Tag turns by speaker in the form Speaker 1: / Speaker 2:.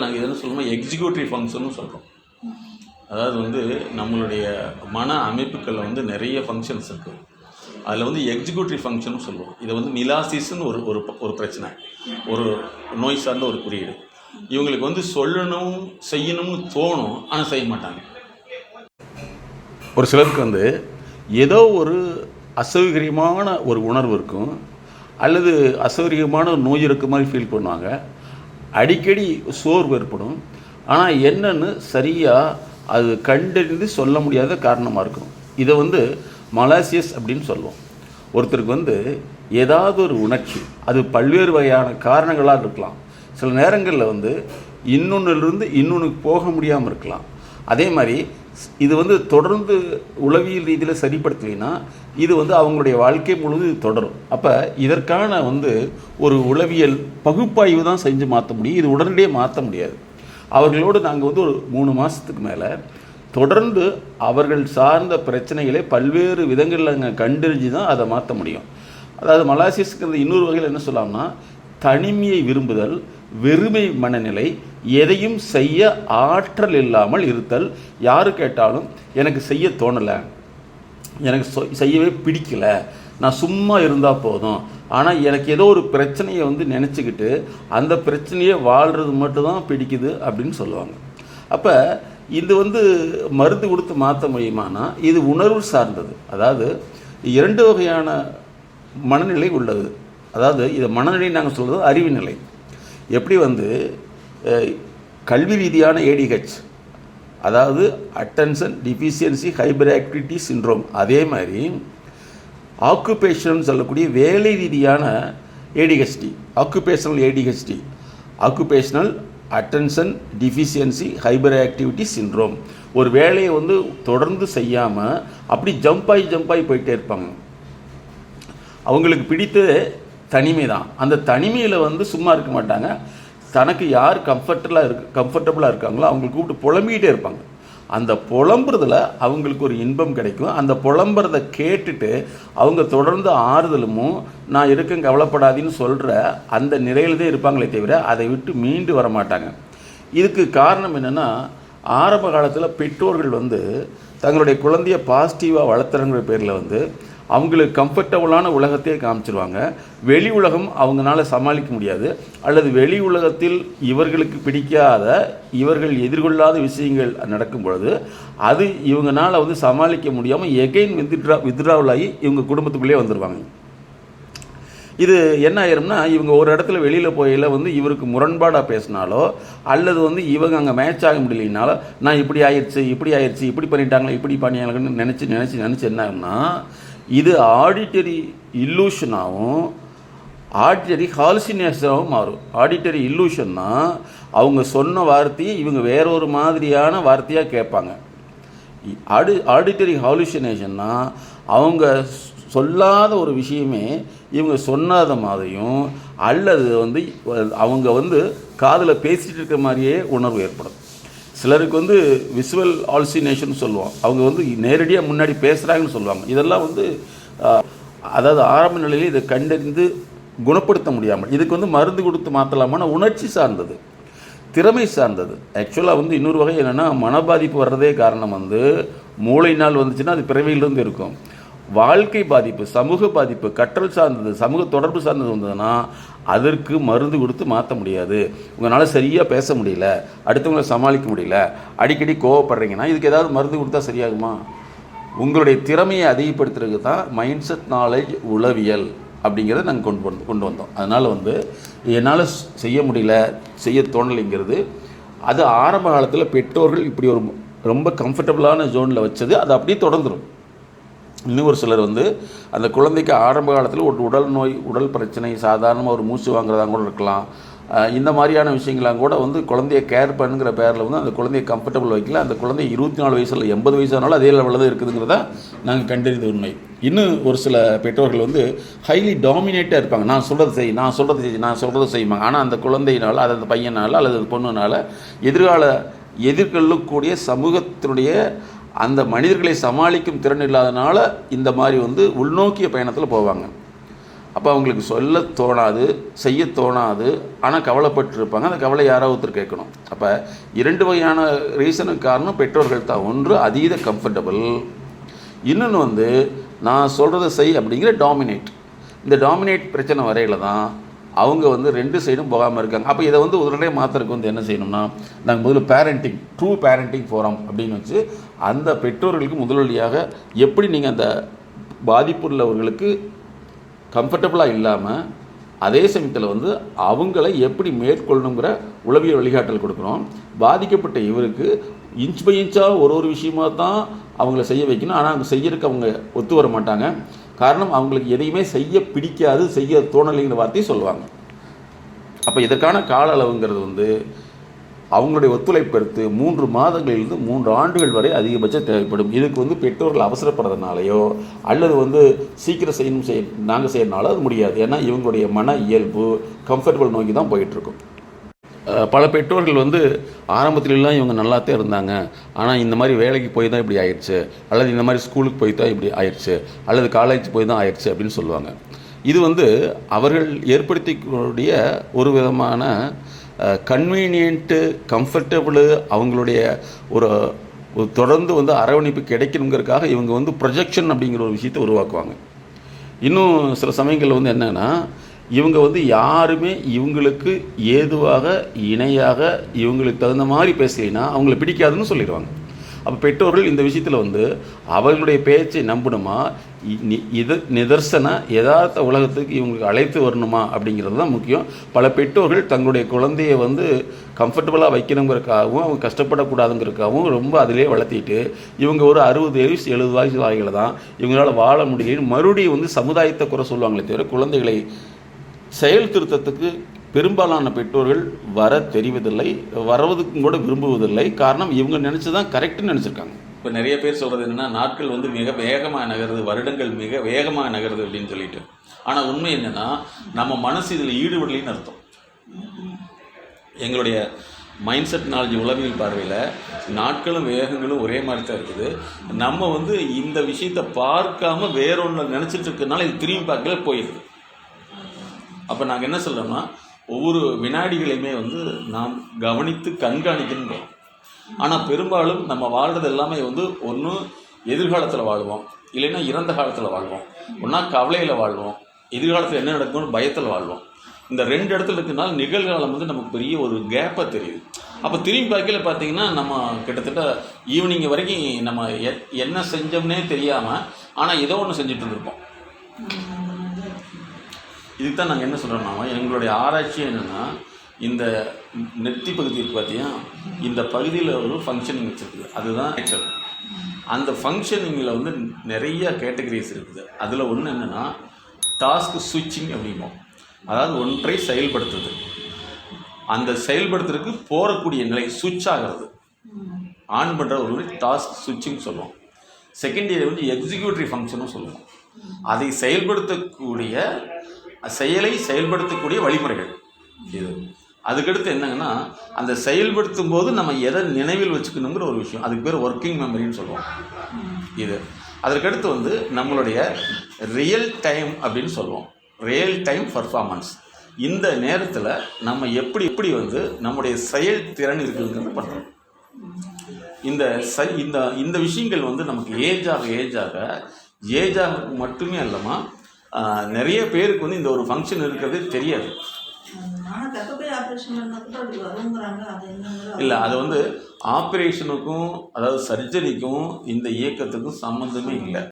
Speaker 1: நாங்கள் எதுன்னு சொல்லுவோம், எக்ஸிக்யூட்டிவ் ஃபங்க்ஷன்னு சொல்கிறோம். அதாவது வந்து நம்மளுடைய மன அமைப்புகளில் வந்து நிறைய ஃபங்க்ஷன்ஸ் இருக்குது. அதில் வந்து எக்ஸிக்யூட்டிவ் ஃபங்க்ஷன் சொல்லுவோம். இதை வந்து மிலாசிஸ்ன்னு ஒரு பிரச்சனை, ஒரு நோய் சார்ந்த ஒரு குறியீடு. இவங்களுக்கு வந்து சொல்லணும் செய்யணும்னு தோணும், ஆனால் செய்ய மாட்டாங்க. ஒரு சிலருக்கு வந்து ஏதோ ஒரு அசௌகரியமான ஒரு உணர்வு இருக்கும், அல்லது அசௌகரியமான ஒரு நோய் இருக்க மாதிரி ஃபீல் பண்ணுவாங்க. அடிக்கடி சோர்வு ஏற்படும். ஆனால் என்னன்னு சரியாக அது கண்டறிந்து சொல்ல முடியாத காரணமாக இருக்கும். இதை வந்து மலாசியஸ் அப்படின்னு சொல்லுவோம். ஒருத்தருக்கு வந்து ஏதாவது ஒரு உணர்ச்சி, அது பல்வேறு வகையான காரணங்களாக இருக்கலாம். சில நேரங்களில் வந்து இன்னொன்றிலிருந்து இன்னொன்றுக்கு போக முடியாமல் இருக்கலாம். அதே மாதிரி இது வந்து தொடர்ந்து உளவியல் ரீதியில் சரிப்படுத்தலைன்னா இது வந்து அவங்களுடைய வாழ்க்கை முழுவதும் இது தொடரும். அப்போ இதற்கான வந்து ஒரு உளவியல் பகுப்பாய்வு தான் செஞ்சு மாற்ற முடியும். இது உடனடியே மாற்ற முடியாது. அவர்களோடு நாங்கள் வந்து ஒரு 3 மாதத்துக்கு மேலே தொடர்ந்து அவர்கள் சார்ந்த பிரச்சனைகளை பல்வேறு விதங்களில் நாங்கள் கண்டறிஞ்சு தான் அதை மாற்ற முடியும். அதாவது மலாசியஸ்ங்கிறது இன்னொரு வகையில் என்ன சொல்லலாம்னா, தனிமையை விரும்புதல், வெறுமை மனநிலை, எதையும் செய்ய ஆற்றல் இல்லாமல் இருத்தல். யாரு கேட்டாலும் எனக்கு செய்ய தோணலை, எனக்கு செய்யவே பிடிக்கலை, நான் சும்மா இருந்தால் போதும், ஆனால் எனக்கு ஏதோ ஒரு பிரச்சனையை வந்து நினச்சிக்கிட்டு அந்த பிரச்சனையை வாழ்கிறது மட்டும்தான் பிடிக்குது அப்படின்னு சொல்லுவாங்க. அப்போ இது வந்து மருந்து கொடுத்து மாற்ற முடியுமானா இது உணர்வு சார்ந்தது. அதாவது 2 வகையான மனநிலை உள்ளது. அதாவது இதை மனநிலை நாங்கள் சொல்கிறது அறிவு நிலை. எப்படி வந்து கல்வி ரீதியான ADH, அதாவது attention deficiency hyper activity syndrome, அதே மாதிரி ஆக்குபேஷன் சொல்லக்கூடிய வேலை ரீதியான ADHD, occupational ADHD, occupational attention deficiency hyper activity syndrome. ஒரு வேலையை வந்து தொடர்ந்து செய்யாமல் அப்படி ஜம்பாகி போயிட்டே இருப்பாங்க. அவங்களுக்கு பிடித்த தனிமை தான். அந்த தனிமையில் வந்து சும்மா இருக்க மாட்டாங்க. தனக்கு யார் கம்ஃபர்டபுளாக இருக்காங்களோ அவங்களுக்கு கூப்பிட்டு புலம்பிக்கிட்டே இருப்பாங்க. அந்த புலம்புறதுல அவங்களுக்கு ஒரு இன்பம் கிடைக்கும். அந்த புலம்புறதை கேட்டுட்டு அவங்க தொடர்ந்து ஆறுதலும் நான் இருக்கேன் கவலைப்படாதீன்னு சொல்கிற அந்த நிலையில் தான் இருப்பாங்களே தவிர அதை விட்டு மீண்டு வர மாட்டாங்க. இதுக்கு காரணம் என்னென்னா, ஆரம்ப காலத்தில் பெற்றோர்கள் வந்து தங்களுடைய குழந்தைய பாசிட்டிவாக வளர்த்துறங்கிற பேரில் வந்து அவங்களுக்கு கம்ஃபர்டபுளான உலகத்தையே காமிச்சிருவாங்க. வெளி உலகம் அவங்களால சமாளிக்க முடியாது, அல்லது வெளி உலகத்தில் இவர்களுக்கு பிடிக்காத, இவர்கள் எதிர்கொள்ளாத விஷயங்கள் நடக்கும் பொழுது அது இவங்களால வந்து சமாளிக்க முடியாமல் எகைன் வித்ட்ராவல் ஆகி இவங்க குடும்பத்துக்குள்ளே வந்துடுவாங்க. இது என்ன ஆயிரும்னா, இவங்க ஒரு இடத்துல வெளியில் போயில வந்து இவருக்கு முரண்பாடாக பேசினாலோ, அல்லது வந்து இவங்க அங்கே மேட்ச் ஆக முடியலனாலோ, நான் இப்படி ஆயிடுச்சு இப்படி பண்ணிட்டாங்களா இப்படி பண்ணியாங்கன்னு நினச்சி என்ன ஆகும்னா, இது ஆடிட்டரி இல்லூஷனாகவும் ஆடிட்டரி ஹாலுசினேஷனாகவும் மாறும். ஆடிட்டரி இல்லூஷன்னா அவங்க சொன்ன வார்த்தையை இவங்க வேறொரு மாதிரியான வார்த்தையாக கேட்பாங்க. ஆடிட்டரி ஹாலுசினேஷன்னா அவங்க சொல்லாத ஒரு விஷயமே இவங்க சொன்னாத மாதிரியும், அல்லது வந்து அவங்க வந்து காதில் பேசிகிட்டு இருக்கிற மாதிரியே உணர்வு ஏற்படும். சிலருக்கு வந்து விசுவல் ஆல்சினேஷன் சொல்லுவோம். அவங்க வந்து நேரடியாக முன்னாடி பேசுகிறாங்கன்னு சொல்லுவாங்க. இதெல்லாம் வந்து அதாவது ஆரம்ப நிலையில் இதை கண்டறிந்து குணப்படுத்த முடியாமல், இதுக்கு வந்து மருந்து கொடுத்து மாற்றலாமான உணர்ச்சி சார்ந்தது, திறமை சார்ந்தது. ஆக்சுவலாக வந்து இன்னொரு வகை என்னென்னா, மனபாதிப்பு வர்றதே காரணம் வந்து மூளை நாள் வந்துச்சுன்னா அது பிறவியிலிருந்து இருக்கும். வாழ்க்கை பாதிப்பு, சமூக பாதிப்பு, கற்றல் சார்ந்தது, சமூக தொடர்பு சார்ந்தது வந்ததுன்னா அதற்கு மருந்து கொடுத்து மாற்ற முடியாது. உங்களால் சரியாக பேச முடியல, அடுத்தவங்களை சமாளிக்க முடியல, அடிக்கடி கோவப்படுறீங்கன்னா இதுக்கு ஏதாவது மருந்து கொடுத்தா சரியாகுமா? உங்களுடைய திறமையை அதிகப்படுத்துறதுக்கு தான் மைண்ட் செட் நாலேஜ் உளவியல் அப்படிங்கிறத நாங்கள் கொண்டு வந்தோம். அதனால் வந்து என்னால் செய்ய முடியல, செய்ய தோணலைங்கிறது அது ஆரம்ப காலத்தில் பெற்றோர்கள் இப்படி ஒரு ரொம்ப கம்ஃபர்டபுளான ஜோனில் வச்சது, அது அப்படியே தொடர்ந்துடும். இன்னும் ஒரு சிலர் வந்து அந்த குழந்தைக்கு ஆரம்ப காலத்தில் ஒரு உடல் பிரச்சனை, சாதாரணமாக ஒரு மூச்சு வாங்குறதா கூட இருக்கலாம். இந்த மாதிரியான விஷயங்களாம் கூட வந்து குழந்தைய கேர் பண்ணுங்கிற பேரில் வந்து அந்த குழந்தைய கம்ஃபர்டபுள் வைக்கல. அந்த குழந்தை 24 வயசில் 80 வயசானாலும் அதே லெவலில் தான் இருக்குதுங்கிறத நாங்கள் கண்டறிந்த உண்மை. இன்னும் ஒரு சில பெற்றோர்கள் வந்து ஹைலி டாமினேட்டாக இருப்பாங்க. நான் சொல்கிறத செய்வாங்க. ஆனால் அந்த குழந்தையினால், அது அந்த பையனால் அல்லது அந்த பொண்ணுனால் எதிர்கொள்ளக்கூடிய சமூகத்தினுடைய அந்த மனிதர்களை சமாளிக்கும் திறன் இல்லாதனால இந்த மாதிரி வந்து உள்நோக்கிய பயணத்தில் போவாங்க. அப்போ அவங்களுக்கு சொல்ல தோணாது, செய்ய தோணாது, ஆனால் கவலைப்பட்டுருப்பாங்க. அந்த கவலை யாராவது ஒருத்தர் கேட்கணும். அப்போ 2 வகையான ரீசனுக்கு காரணம் பெற்றோர்கள் தான். ஒன்று அதீத கம்ஃபர்டபுள், இன்னொன்று வந்து நான் சொல்கிறத செய் அப்படிங்கிற டாமினேட். இந்த டாமினேட் பிரச்சனை வரையில் தான் அவங்க வந்து 2 சைடும் போகாமல் இருக்காங்க. அப்போ இதை வந்து உடனே மாற்றுறதுக்கு வந்து என்ன செய்யணும்னா, நாங்கள் முதல்ல பேரண்டிங், ட்ரூ பேரண்டிங் ஃபோரம் அப்படின்னு வச்சு அந்த பெற்றோர்களுக்கு முதல்வழியாக எப்படி நீங்கள் அந்த பாதிப்புள்ளவர்களுக்கு கம்ஃபர்டபுளாக இல்லாமல் அதே சமயத்தில் வந்து அவங்கள எப்படி மேற்கொள்ளணுங்கிற உளவியல் வழிகாட்டல் கொடுக்குறோம். பாதிக்கப்பட்ட இவருக்கு இன்ச் பை இன்ச்சாக ஒரு விஷயமாக தான் அவங்கள செய்ய வைக்கணும். ஆனால் அவங்க செய்யறதுக்கு அவங்க ஒத்து வர மாட்டாங்க. காரணம், அவங்களுக்கு எதையுமே செய்ய பிடிக்காது, செய்ய தோணலைங்கிற வார்த்தையை சொல்லுவாங்க. அப்போ இதற்கான கால அளவுங்கிறது வந்து அவங்களுடைய ஒத்துழைப்பு எடுத்து 3 மாதங்களிலிருந்து 3 ஆண்டுகள் வரை அதிகபட்சம் தேவைப்படும். இதுக்கு வந்து பெற்றோர்கள் அவசரப்படுறதுனாலையோ அல்லது வந்து சீக்கிரம் நாங்கள் செய்யறதுனால அது முடியாது. ஏன்னா இவங்களுடைய மன இயல்பு கம்ஃபர்டபுள் நோக்கி தான் போயிட்டுருக்கும். பல பெற்றோர்கள் வந்து ஆரம்பத்துலலாம் இவங்க நல்லாத்தே இருந்தாங்க, ஆனால் இந்த மாதிரி வேலைக்கு போய் தான் இப்படி ஆயிடுச்சு, அல்லது இந்த மாதிரி ஸ்கூலுக்கு போய் தான் இப்படி ஆயிடுச்சு, அல்லது காலேஜ் போய் தான் ஆயிடுச்சு அப்படின்னு சொல்லுவாங்க. இது வந்து அவர்கள் ஏற்படுத்திக்கூடிய ஒரு விதமான கன்வீனியன்ட்டு, கம்ஃபர்டபுளு, அவங்களுடைய ஒரு தொடர்ந்து வந்து அரவணைப்பு கிடைக்கணுங்கிறதுக்காக இவங்க வந்து ப்ரொஜெக்ஷன் அப்படிங்கிற ஒரு விஷயத்தை உருவாக்குவாங்க. இன்னும் சில சமயங்களில் வந்து என்னென்னா, இவங்க வந்து யாருமே இவங்களுக்கு ஏதுவாக இணையாக இவங்களுக்கு தகுந்த மாதிரி பேசலைன்னா அவங்கள பிடிக்காதுன்னு சொல்லிடுவாங்க. அப்போ பெற்றோர்கள் இந்த விஷயத்தில் வந்து அவர்களுடைய பேச்சை நம்பணுமா, இது நிதர்சன யதார்த்த உலகத்துக்கு இவங்களுக்கு அழைத்து வரணுமா அப்படிங்கிறது தான் முக்கியம். பல பெற்றோர்கள் தங்களுடைய குழந்தையை வந்து கம்ஃபர்டபுளாக வைக்கணுங்கிறதுக்காகவும் அவங்க கஷ்டப்படக்கூடாதுங்கிறதுக்காகவும் ரொம்ப அதிலே வளர்த்திட்டு இவங்க ஒரு 60 வயசு 70 வயசு ஆகிகளை தான் இவங்களால் வாழ முடியலன்னு மறுபடியும் வந்து சமுதாயத்தை குறை சொல்லுவாங்களே தவிர குழந்தைகளை செயல் திருத்தத்துக்கு பெரும்பாலான பெற்றோர்கள் வர தெரிவதில்லை, வரவதுக்கும் கூட விரும்புவதில்லை. காரணம், இவங்க நினச்சி தான் கரெக்டுன்னு நினச்சிருக்காங்க. இப்போ நிறைய பேர் சொல்கிறது என்னென்னா, நாட்கள் வந்து மிக வேகமாக நகருது, வருடங்கள் மிக வேகமாக நகருது அப்படின்னு சொல்லிட்டு. ஆனால் உண்மை என்னென்னா, நம்ம மனசு இதில் ஈடுபடலைன்னு அர்த்தம். எங்களுடைய மைண்ட் செட் நாலேஜ் உளவியல் பார்வையில் நாட்களும் வேகங்களும் ஒரே மாதிரி தான் இருக்குது. நம்ம வந்து இந்த விஷயத்தை பார்க்காம வேறொன்று நினச்சிட்டு இருக்கனால இது திரும்பி பார்க்கல போயிடுது. அப்போ நாங்கள் என்ன சொல்கிறோம்னா, ஒவ்வொரு வினாடிகளையுமே வந்து நாம் கவனித்து கண்காணிக்கணும். ஆனால் பெரும்பாலும் நம்ம வாழ்கிறது எல்லாமே வந்து ஒன்று எதிர்காலத்தில் வாழ்வோம், இல்லைன்னா இறந்த காலத்தில் வாழ்வோம், ஒன்றா கவலையில் வாழ்வோம், எதிர்காலத்தில் என்ன நடக்கும்னு பயத்தில் வாழ்வோம். இந்த 2 இடத்துல இருக்கிறதுனால நிகழ்காலம் வந்து நமக்கு பெரிய ஒரு கேப்பாக தெரியுது. அப்போ திரும்பி பார்க்கல பார்த்தீங்கன்னா நம்ம கிட்டத்தட்ட ஈவினிங் வரைக்கும் நம்ம என்ன செஞ்சோம்னே தெரியாமல் ஆனால் ஏதோ ஒன்று செஞ்சுட்டு இருந்திருப்போம். இதுக்கு தான் நாங்கள் என்ன சொல்கிறோம்னா, எங்களுடைய ஆராய்ச்சி என்னென்னா, இந்த நெத்தி பகுதி இருக்குது பார்த்தியா, இந்த பகுதியில் ஒரு ஃபங்க்ஷனிங் வச்சுருக்குது, அதுதான் நேச்சர். அந்த ஃபங்க்ஷனிங்கில் வந்து நிறைய கேட்டகரிஸ் இருக்குது. அதில் ஒன்று என்னென்னா டாஸ்க் ஸ்விட்சிங் அப்படிம்போம். அதாவது ஒன்றை செயல்படுத்துறது, அந்த செயல்படுத்துறதுக்கு போகக்கூடிய நிலை சுவிட்ச் ஆகிறது, ஆன் பண்ணுற ஒரு டாஸ்க் ஸ்விட்சிங் சொல்லுவோம். செகண்ட் இயர் வந்து எக்ஸிக்யூட்டிவ் ஃபங்க்ஷனும் சொல்லுவோம். அதை செயலை செயல்படுத்தக்கூடிய வழிமுறைகள் இது. அதுக்கடுத்து என்னங்கன்னா, அந்த செயல்படுத்தும் போது நம்ம எதை நினைவில் வச்சுக்கணுங்கிற ஒரு விஷயம், அதுக்கு பேர் ஒர்க்கிங் மெமரின்னு சொல்லுவோம் இது. அதற்கடுத்து வந்து நம்மளுடைய ரியல் டைம் அப்படின்னு சொல்லுவோம், ரியல் டைம் பர்ஃபார்மன்ஸ். இந்த நேரத்தில் நம்ம எப்படி வந்து நம்முடைய செயல்திறன் இருக்குதுங்கிறது பண்ணுறோம். இந்த விஷயங்கள் வந்து நமக்கு ஏஜாக மட்டுமே இல்லாமல் நிறைய பேருக்கு வந்து இந்த ஒரு ஃபங்க்ஷன் இருக்கிறது தெரியாது. இல்லை, அது வந்து ஆப்ரேஷனுக்கும் அதாவது சர்ஜரிக்கும் இந்த இயக்கத்துக்கும் சம்மந்தமே இல்லை.